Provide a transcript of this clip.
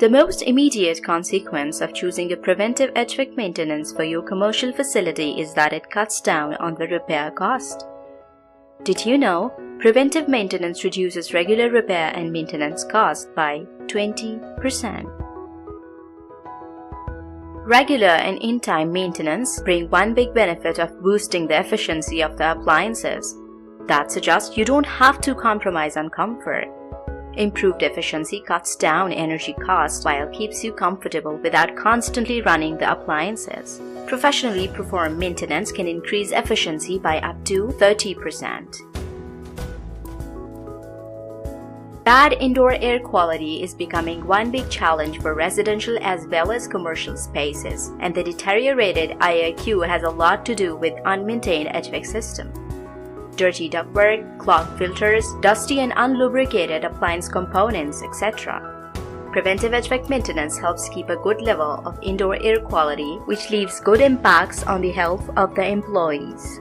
The most immediate consequence of choosing a preventive HVAC maintenance for your commercial facility is that it cuts down on the repair cost. Did you know preventive maintenance reduces regular repair and maintenance costs by 20%? Regular and in-time maintenance bring one big benefit of boosting the efficiency of the appliances. That suggests you don't have to compromise on comfort. Improved efficiency cuts down energy costs while keeps you comfortable without constantly running the appliances. Professionally performed maintenance can increase efficiency by up to 30%. Bad indoor air quality is becoming one big challenge for residential as well as commercial spaces, and the deteriorated IAQ has a lot to do with unmaintained HVAC system. Dirty ductwork, clogged filters, dusty and unlubricated appliance components, etc. Preventive HVAC maintenance helps keep a good level of indoor air quality, which leaves good impacts on the health of the employees.